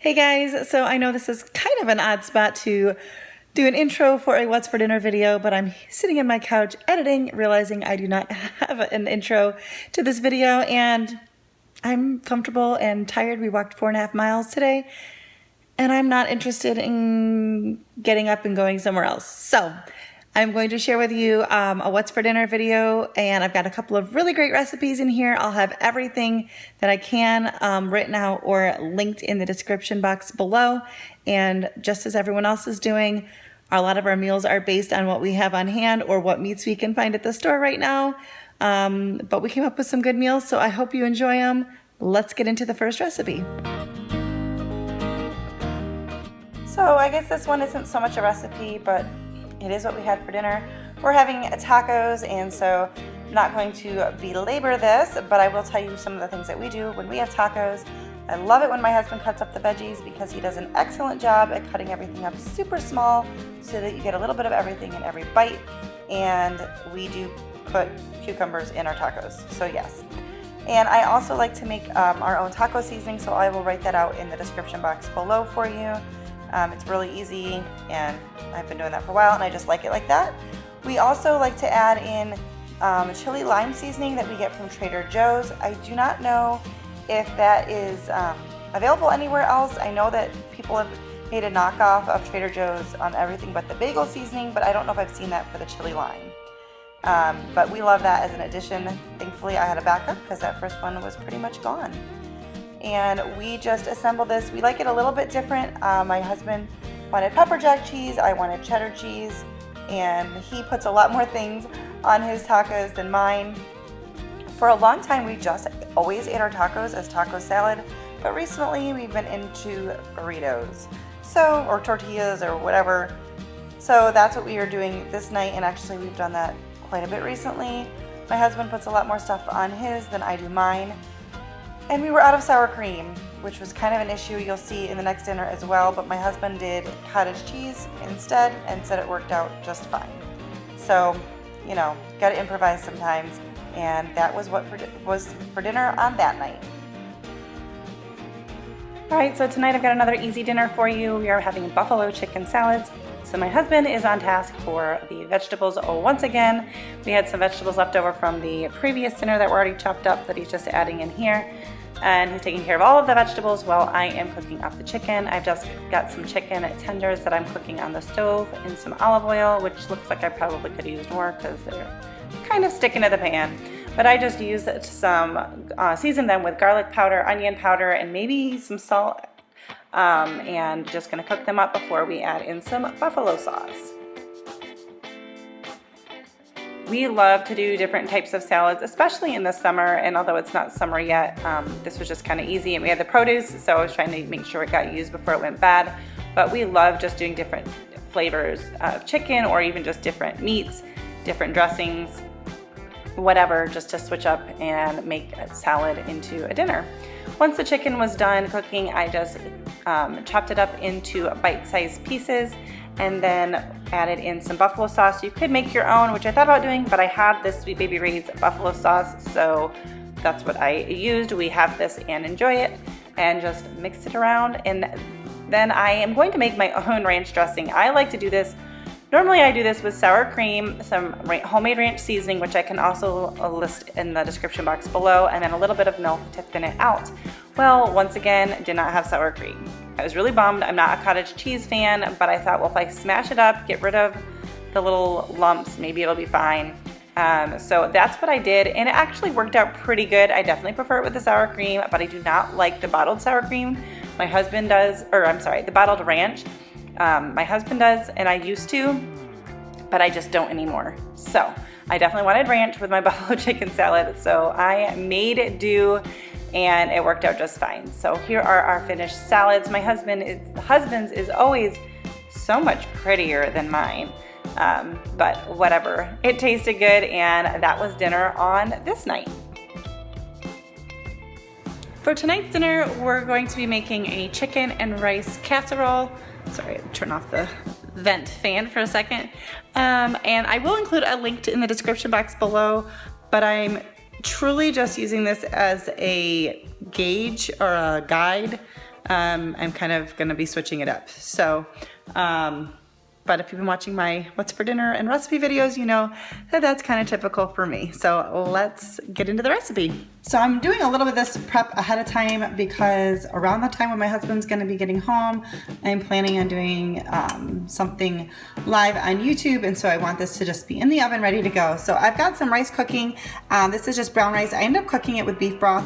Hey guys, so I know this is kind of an odd spot to do an intro for a What's for Dinner video, but I'm sitting in my couch editing, realizing I do not have an intro to this video, and I'm comfortable and tired. We walked 4.5 miles today, and I'm not interested in getting up and going somewhere else. So I'm going to share with you a What's for Dinner video, and I've got a couple of really great recipes in here. I'll have everything that I can written out or linked in the description box below. And just as everyone else is doing, a lot of our meals are based on what we have on hand or what meats we can find at the store right now. But we came up with some good meals, so I hope you enjoy them. Let's get into the first recipe. So I guess this one isn't so much a recipe, but it is what we had for dinner. We're having tacos, and so I'm not going to belabor this, but I will tell you some of the things that we do when we have tacos. I love it when my husband cuts up the veggies because he does an excellent job at cutting everything up super small so that you get a little bit of everything in every bite. And we do put cucumbers in our tacos, so yes. And I also like to make our own taco seasoning, so I will write that out in the description box below for you. It's really easy, and I've been doing that for a while, and I just like it like that. We also like to add in chili lime seasoning that we get from Trader Joe's. I do not know if that is available anywhere else. I know that people have made a knockoff of Trader Joe's on everything but the bagel seasoning, but I don't know if I've seen that for the chili lime. But we love that as an addition. Thankfully, I had a backup because that first one was pretty much gone. And we just assemble this. We like it a little bit different. My husband wanted pepper jack cheese, I wanted cheddar cheese, and he puts a lot more things on his tacos than mine. For a long time, we just always ate our tacos as taco salad, but recently we've been into burritos, or tortillas or whatever. So that's what we are doing this night, and actually we've done that quite a bit recently. My husband puts a lot more stuff on his than I do mine. And we were out of sour cream, which was kind of an issue you'll see in the next dinner as well, but my husband did cottage cheese instead and said it worked out just fine. So, you know, gotta improvise sometimes, and that was what was for dinner on that night. All right, so tonight I've got another easy dinner for you. We are having buffalo chicken salads. So my husband is on task for the vegetables once again. We had some vegetables left over from the previous dinner that were already chopped up that he's just adding in here. And he's taking care of all of the vegetables while I am cooking up the chicken. I've just got some chicken tenders that I'm cooking on the stove in some olive oil, which looks like I probably could have used more because they're kind of sticking to the pan. But I just used some, seasoned them with garlic powder, onion powder, and maybe some salt. And just gonna cook them up before we add in some buffalo sauce. We love to do different types of salads, especially in the summer, and although it's not summer yet, this was just kind of easy, and we had the produce, so I was trying to make sure it got used before it went bad. But we love just doing different flavors of chicken, or even just different meats, different dressings, whatever, just to switch up and make a salad into a dinner. Once the chicken was done cooking, I just chopped it up into bite-sized pieces and then added in some buffalo sauce. You could make your own, which I thought about doing, but I had this Sweet Baby Ray's buffalo sauce, so that's what I used. We have this and enjoy it, and just mix it around. And then I am going to make my own ranch dressing. I like to do this. Normally I do this with sour cream, some homemade ranch seasoning, which I can also list in the description box below, and then a little bit of milk to thin it out. Well, once again, did not have sour cream. I was really bummed. I'm not a cottage cheese fan, but I thought, well, if I smash it up, get rid of the little lumps, maybe it'll be fine. So that's what I did, and it actually worked out pretty good. I definitely prefer it with the sour cream, but I do not like the bottled sour cream. My husband does, the bottled ranch. My husband does, and I used to, but I just don't anymore. So I definitely wanted ranch with my buffalo chicken salad, so I made do, and it worked out just fine. So here are our finished salads. My husband's is always so much prettier than mine, but whatever. It tasted good, and that was dinner on this night. For tonight's dinner, we're going to be making a chicken and rice casserole. Sorry, turn off the vent fan for a second. And I will include a link in the description box below, but I'm truly just using this as a gauge or a guide I'm kind of gonna be switching it up. So, but if you've been watching my what's for dinner and recipe videos, you know that that's kind of typical for me. So let's get into the recipe. So I'm doing a little bit of this prep ahead of time because around the time when my husband's gonna be getting home, I'm planning on doing something live on YouTube, and so I want this to just be in the oven ready to go. So I've got some rice cooking. This is just brown rice. I ended up cooking it with beef broth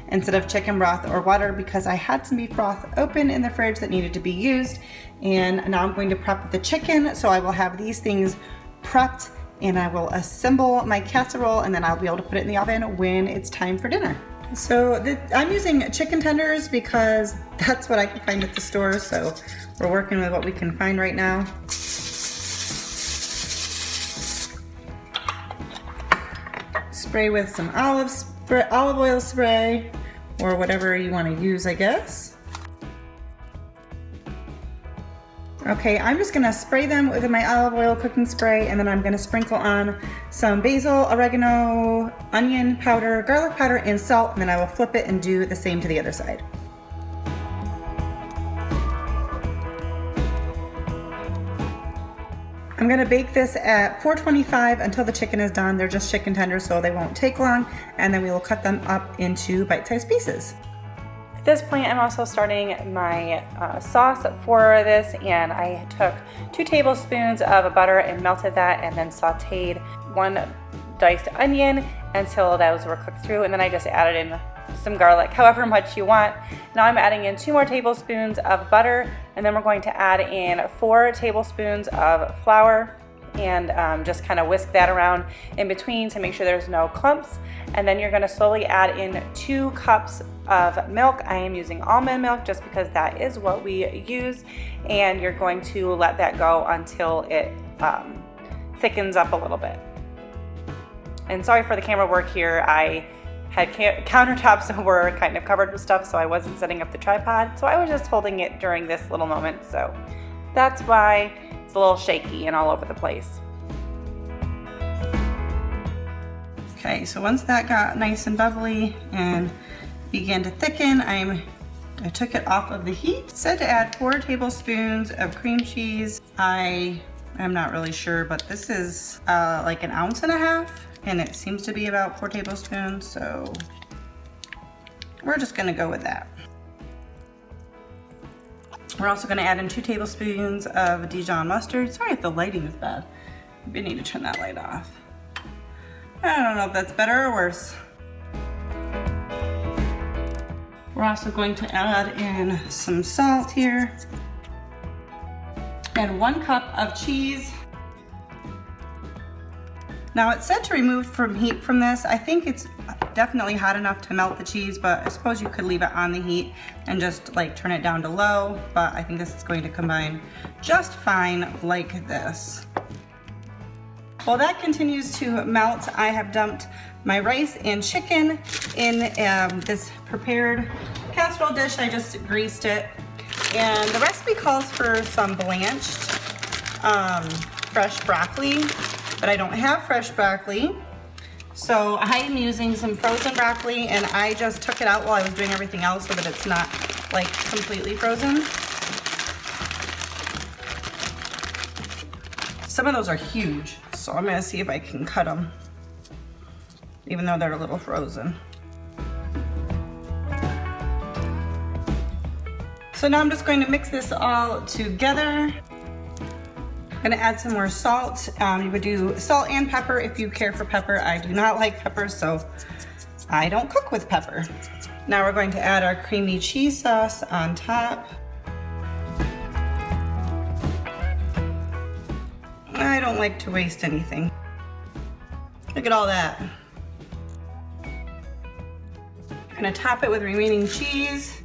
instead of chicken broth or water because I had some beef broth open in the fridge that needed to be used. And now I'm going to prep the chicken. So I will have these things prepped and I will assemble my casserole, and then I'll be able to put it in the oven when it's time for dinner. So I'm using chicken tenders because that's what I can find at the store. So we're working with what we can find right now. Spray with some olive oil spray, or whatever you want to use, I guess. Okay, I'm just gonna spray them with my olive oil cooking spray, and then I'm gonna sprinkle on some basil, oregano, onion powder, garlic powder, and salt, and then I will flip it and do the same to the other side. I'm gonna bake this at 425 until the chicken is done. They're just chicken tenders, so they won't take long, and then we will cut them up into bite-sized pieces. At this point, I'm also starting my sauce for this, and I took 2 tablespoons of butter and melted that, and then sauteed 1 diced onion until those were cooked through, and then I just added in some garlic, however much you want. Now I'm adding in 2 more tablespoons of butter, and then we're going to add in 4 tablespoons of flour, and just kind of whisk that around in between to make sure there's no clumps. And then you're going to slowly add in 2 cups of milk. I am using almond milk just because that is what we use, and you're going to let that go until it thickens up a little bit. And sorry for the camera work here. I had countertops that were kind of covered with stuff, so I wasn't setting up the tripod, so I was just holding it during this little moment, so that's why it's a little shaky and all over the place. Okay, so once that got nice and bubbly and began to thicken, I took it off of the heat. It said to add 4 tablespoons of cream cheese. I'm not really sure, but this is like 1.5 ounces. And it seems to be about 4 tablespoons, so we're just gonna go with that. We're also gonna add in 2 tablespoons of Dijon mustard. Sorry if the lighting is bad. We need to turn that light off. I don't know if that's better or worse. We're also going to add in some salt here and 1 cup of cheese. Now it said to remove from heat from this. I think it's definitely hot enough to melt the cheese, but I suppose you could leave it on the heat and just like turn it down to low, but I think this is going to combine just fine like this. While that continues to melt, I have dumped my rice and chicken in this prepared casserole dish. I just greased it, and the recipe calls for some blanched fresh broccoli, but I don't have fresh broccoli. So I am using some frozen broccoli, and I just took it out while I was doing everything else so that it's not like completely frozen. Some of those are huge, so I'm gonna see if I can cut them, even though they're a little frozen. So now I'm just going to mix this all together. I'm gonna add some more salt. You would do salt and pepper if you care for pepper. I do not like pepper, so I don't cook with pepper. Now we're going to add our creamy cheese sauce on top. I don't like to waste anything. Look at all that. I'm gonna top it with remaining cheese.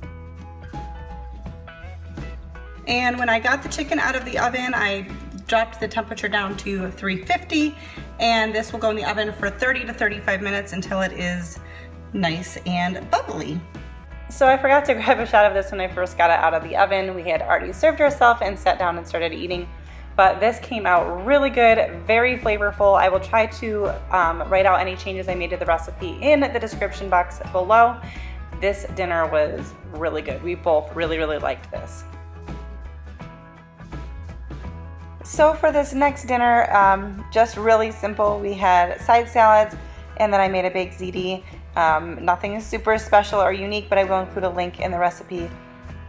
And when I got the chicken out of the oven, I dropped the temperature down to 350, and this will go in the oven for 30 to 35 minutes until it is nice and bubbly. So I forgot to grab a shot of this when I first got it out of the oven. We had already served ourselves and sat down and started eating, but this came out really good, very flavorful. I will try to write out any changes I made to the recipe in the description box below. this dinner was really good. We both really, really liked this. So for this next dinner, just really simple. We had side salads, and then I made a baked ziti. Nothing super special or unique, but I will include a link in the recipe,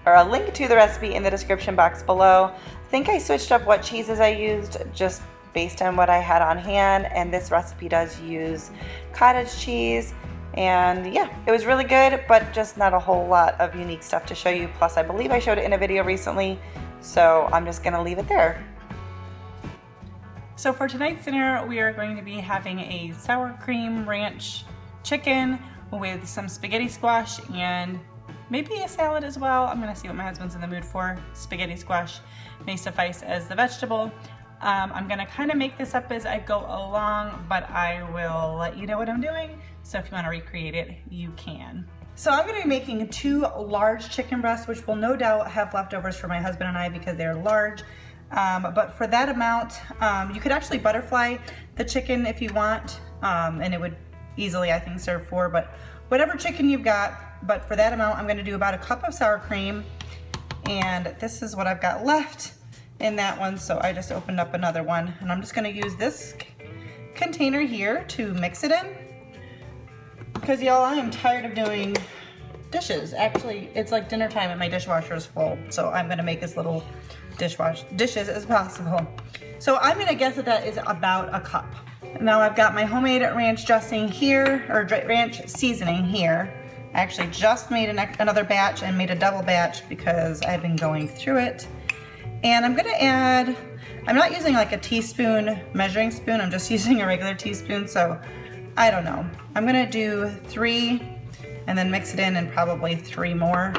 or a link to the recipe in the description box below. I think I switched up what cheeses I used just based on what I had on hand, and this recipe does use cottage cheese. And yeah, it was really good, but just not a whole lot of unique stuff to show you. Plus, I believe I showed it in a video recently, so I'm just gonna leave it there. So for tonight's dinner, we are going to be having a sour cream ranch chicken with some spaghetti squash and maybe a salad as well. I'm gonna see what my husband's in the mood for. Spaghetti squash may suffice as the vegetable. I'm gonna kind of make this up as I go along, but I will let you know what I'm doing. So if you wanna recreate it, you can. So I'm gonna be making 2 large chicken breasts, which will no doubt have leftovers for my husband and I because they're large. But for that amount, you could actually butterfly the chicken if you want, and it would easily, I think, serve 4, but whatever chicken you've got. But for that amount, I'm gonna do about a cup of sour cream, and this is what I've got left in that one, so I just opened up another one, and I'm just gonna use this container here to mix it in, because y'all, I am tired of doing dishes. Actually, it's like dinner time and my dishwasher is full, so I'm gonna make as little dishes as possible. So I'm gonna guess that is about a cup. Now I've got my homemade ranch dressing here, or ranch seasoning here. I actually just made another batch and made a double batch because I've been going through it. And I'm gonna add, I'm not using like a teaspoon measuring spoon, I'm just using a regular teaspoon, so I don't know. I'm gonna do 3 and then mix it in and probably 3 more.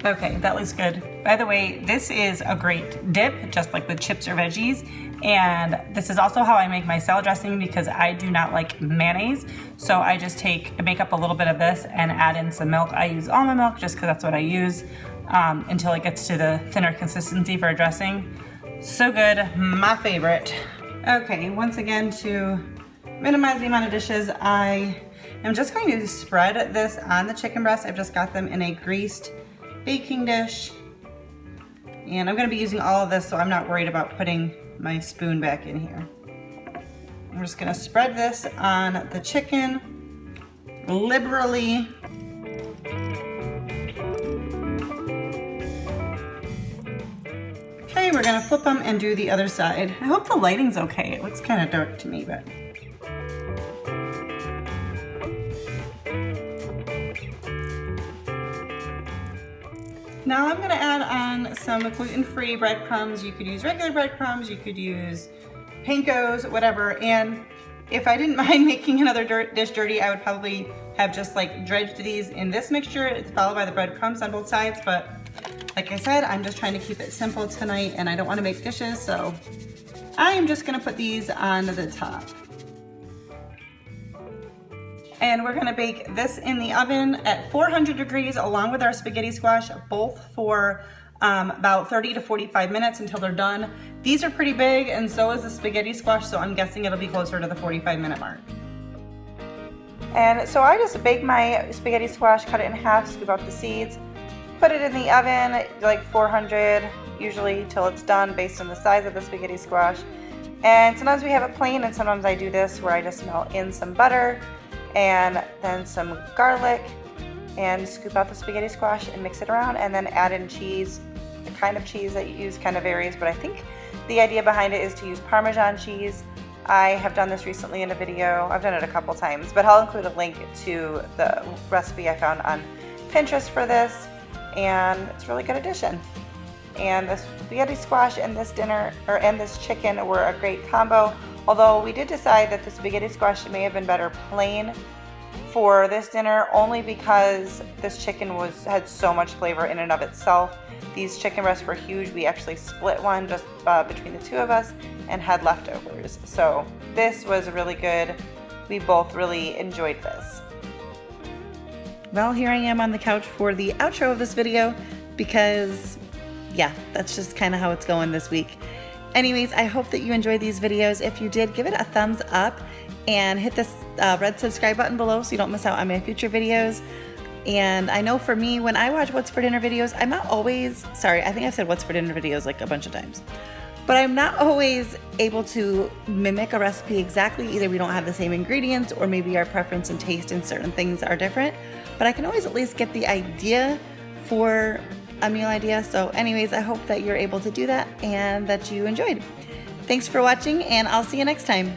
Okay, that looks good. By the way, this is a great dip, just like with chips or veggies. And this is also how I make my salad dressing because I do not like mayonnaise. So I just make up a little bit of this and add in some milk. I use almond milk just because that's what I use until it gets to the thinner consistency for a dressing. So good, my favorite. Okay, once again, to minimize the amount of dishes, I am just going to spread this on the chicken breast. I've just got them in a greased baking dish, and I'm going to be using all of this, so I'm not worried about putting my spoon back in here. I'm just going to spread this on the chicken liberally. Okay, we're going to flip them and do the other side. I hope the lighting's okay. It looks kind of dark to me, but now I'm gonna add on some gluten-free breadcrumbs. You could use regular breadcrumbs, you could use pankos, whatever. And if I didn't mind making another dish dirty, I would probably have just like dredged these in this mixture, followed by the breadcrumbs on both sides. But like I said, I'm just trying to keep it simple tonight and I don't wanna make dishes, so I am just gonna put these on the top. And we're gonna bake this in the oven at 400 degrees along with our spaghetti squash, both for about 30 to 45 minutes until they're done. These are pretty big and so is the spaghetti squash, so I'm guessing it'll be closer to the 45-minute mark. And so I just bake my spaghetti squash, cut it in half, scoop out the seeds, put it in the oven, like 400 usually till it's done based on the size of the spaghetti squash. And sometimes we have it plain and sometimes I do this where I just melt in some butter and then some garlic and scoop out the spaghetti squash and mix it around and then add in cheese. The kind of cheese that you use kind of varies, but I think the idea behind it is to use Parmesan cheese. I have done this recently in a video. I've done it a couple times, but I'll include a link to the recipe I found on Pinterest for this, and it's a really good addition. And the spaghetti squash and this dinner, and this chicken were a great combo. Although we did decide that the spaghetti squash may have been better plain for this dinner, only because this chicken had so much flavor in and of itself. These chicken breasts were huge. We actually split one just between the two of us and had leftovers. So this was really good. We both really enjoyed this. Well, here I am on the couch for the outro of this video because, yeah, that's just kind of how it's going this week. Anyways, I hope that you enjoyed these videos. If you did, give it a thumbs up and hit this red subscribe button below so you don't miss out on my future videos. And I know for me, when I watch What's for Dinner videos, I'm not always, sorry, I think I've said What's for Dinner videos like a bunch of times, but I'm not always able to mimic a recipe exactly. Either we don't have the same ingredients or maybe our preference and taste in certain things are different, but I can always at least get the idea for a meal idea. So anyways, I hope that you're able to do that and that you enjoyed. Thanks for watching, and I'll see you next time.